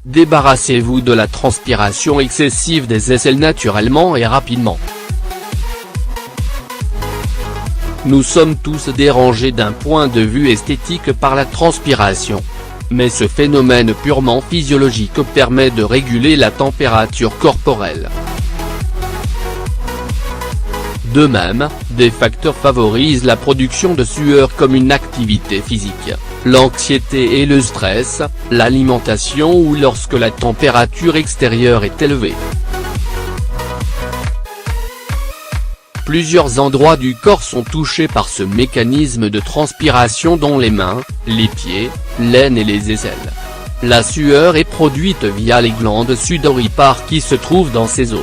Débarrassez-vous de la transpiration excessive des aisselles naturellement et rapidement. Nous sommes tous dérangés d'un point de vue esthétique par la transpiration. Mais ce phénomène purement physiologique permet de réguler la température corporelle. De même, des facteurs favorisent la production de sueur comme une activité physique, l'anxiété et le stress, l'alimentation ou lorsque la température extérieure est élevée. Plusieurs endroits du corps sont touchés par ce mécanisme de transpiration dont les mains, les pieds, l'aine et les aisselles. La sueur est produite via les glandes sudoripares qui se trouvent dans ces zones.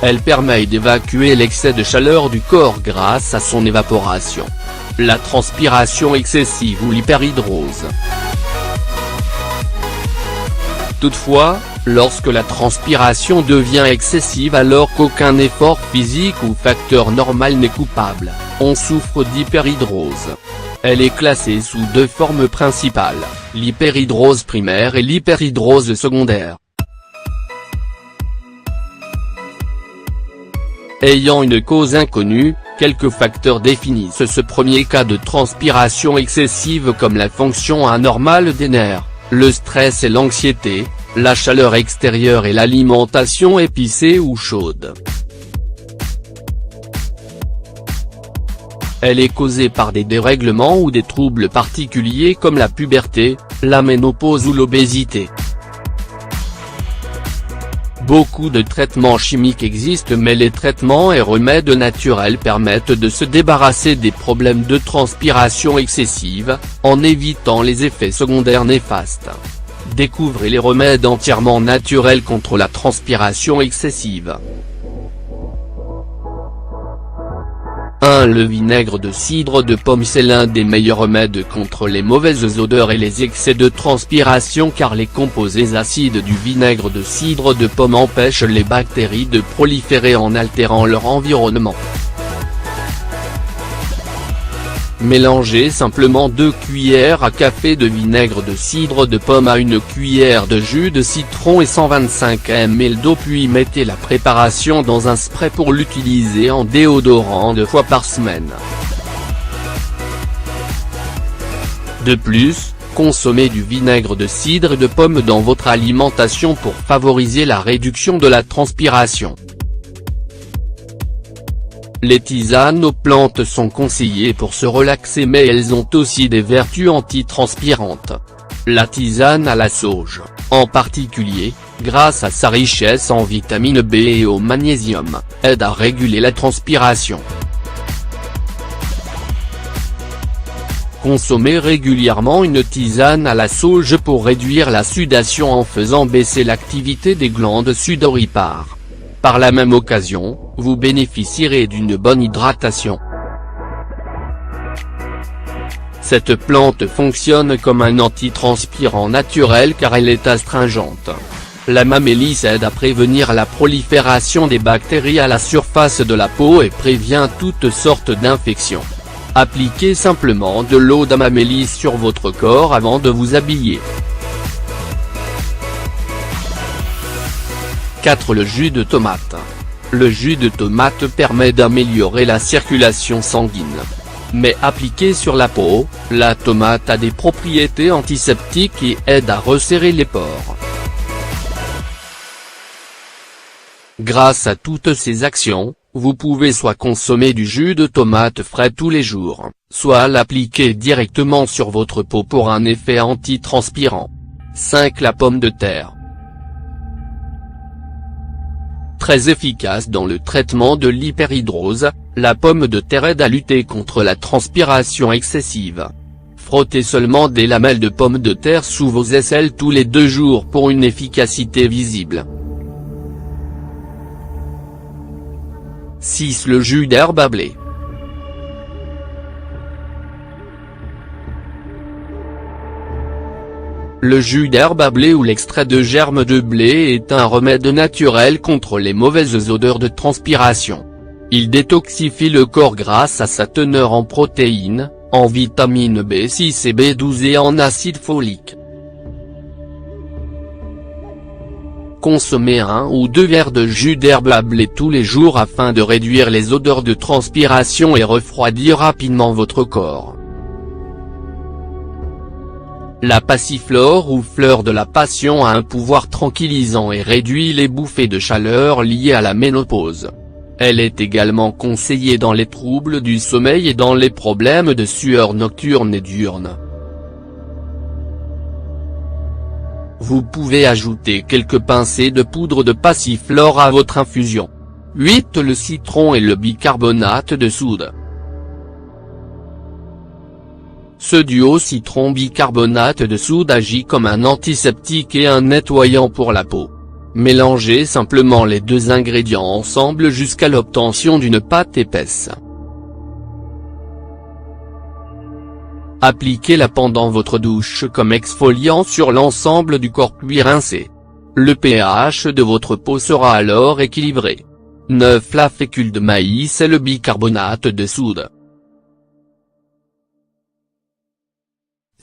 Elle permet d'évacuer l'excès de chaleur du corps grâce à son évaporation. La transpiration excessive ou l'hyperhidrose. Toutefois, lorsque la transpiration devient excessive alors qu'aucun effort physique ou facteur normal n'est coupable, on souffre d'hyperhidrose. Elle est classée sous deux formes principales, l'hyperhidrose primaire et l'hyperhidrose secondaire. Ayant une cause inconnue, quelques facteurs définissent ce premier cas de transpiration excessive comme la fonction anormale des nerfs, le stress et l'anxiété, la chaleur extérieure et l'alimentation épicée ou chaude. Elle est causée par des dérèglements ou des troubles particuliers comme la puberté, la ménopause ou l'obésité. Beaucoup de traitements chimiques existent mais les traitements et remèdes naturels permettent de se débarrasser des problèmes de transpiration excessive, en évitant les effets secondaires néfastes. Découvrez les remèdes entièrement naturels contre la transpiration excessive. 1. Le vinaigre de cidre de pomme. C'est l'un des meilleurs remèdes contre les mauvaises odeurs et les excès de transpiration car les composés acides du vinaigre de cidre de pomme empêchent les bactéries de proliférer en altérant leur environnement. Mélangez simplement 2 cuillères à café de vinaigre de cidre de pomme à 1 cuillère de jus de citron et 125 ml d'eau puis mettez la préparation dans un spray pour l'utiliser en déodorant 2 fois par semaine. De plus, consommez du vinaigre de cidre de pomme dans votre alimentation pour favoriser la réduction de la transpiration. Les tisanes aux plantes sont conseillées pour se relaxer mais elles ont aussi des vertus antitranspirantes. La tisane à la sauge, en particulier, grâce à sa richesse en vitamine B et au magnésium, aide à réguler la transpiration. Consommez régulièrement une tisane à la sauge pour réduire la sudation en faisant baisser l'activité des glandes sudoripares. Par la même occasion, vous bénéficierez d'une bonne hydratation. Cette plante fonctionne comme un antitranspirant naturel car elle est astringente. La mamélis aide à prévenir la prolifération des bactéries à la surface de la peau et prévient toutes sortes d'infections. Appliquez simplement de l'eau d'amamélis sur votre corps avant de vous habiller. 4. Le jus de tomate. Le jus de tomate permet d'améliorer la circulation sanguine. Mais appliqué sur la peau, la tomate a des propriétés antiseptiques et aide à resserrer les pores. Grâce à toutes ces actions, vous pouvez soit consommer du jus de tomate frais tous les jours, soit l'appliquer directement sur votre peau pour un effet antitranspirant. 5. La pomme de terre. Très efficace dans le traitement de l'hyperhidrose, la pomme de terre aide à lutter contre la transpiration excessive. Frottez seulement des lamelles de pommes de terre sous vos aisselles tous les 2 jours pour une efficacité visible. 6. Le jus d'herbe à blé. Le jus d'herbe à blé ou l'extrait de germe de blé est un remède naturel contre les mauvaises odeurs de transpiration. Il détoxifie le corps grâce à sa teneur en protéines, en vitamine B6 et B12 et en acide folique. Consommez 1 ou 2 verres de jus d'herbe à blé tous les jours afin de réduire les odeurs de transpiration et refroidir rapidement votre corps. La passiflore ou fleur de la passion a un pouvoir tranquillisant et réduit les bouffées de chaleur liées à la ménopause. Elle est également conseillée dans les troubles du sommeil et dans les problèmes de sueur nocturne et diurne. Vous pouvez ajouter quelques pincées de poudre de passiflore à votre infusion. 8. Le citron et le bicarbonate de soude. Ce duo citron-bicarbonate de soude agit comme un antiseptique et un nettoyant pour la peau. Mélangez simplement les deux ingrédients ensemble jusqu'à l'obtention d'une pâte épaisse. Appliquez-la pendant votre douche comme exfoliant sur l'ensemble du corps puis rincez. Le pH de votre peau sera alors équilibré. 9. La fécule de maïs et le bicarbonate de soude.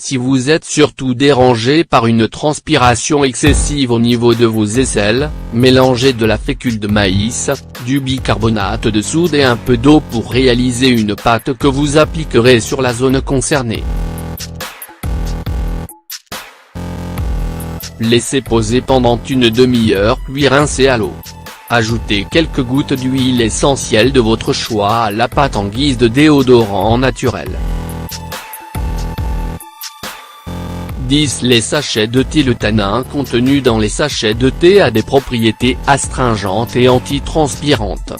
Si vous êtes surtout dérangé par une transpiration excessive au niveau de vos aisselles, mélangez de la fécule de maïs, du bicarbonate de soude et un peu d'eau pour réaliser une pâte que vous appliquerez sur la zone concernée. Laissez poser pendant une demi-heure puis rincez à l'eau. Ajoutez quelques gouttes d'huile essentielle de votre choix à la pâte en guise de déodorant naturel. 10. Les sachets de thé. Le tanin contenu dans les sachets de thé a des propriétés astringentes et antitranspirantes.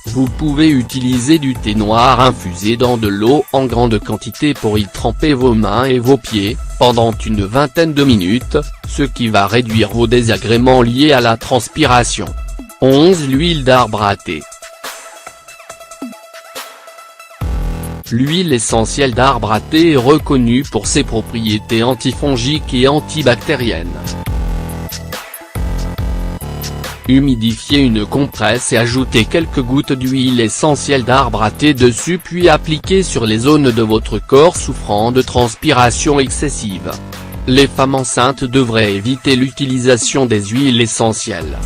Vous pouvez utiliser du thé noir infusé dans de l'eau en grande quantité pour y tremper vos mains et vos pieds, pendant une vingtaine de minutes, ce qui va réduire vos désagréments liés à la transpiration. 11. L'huile d'arbre à thé. L'huile essentielle d'arbre à thé est reconnue pour ses propriétés antifongiques et antibactériennes. Humidifiez une compresse et ajoutez quelques gouttes d'huile essentielle d'arbre à thé dessus puis appliquez sur les zones de votre corps souffrant de transpiration excessive. Les femmes enceintes devraient éviter l'utilisation des huiles essentielles.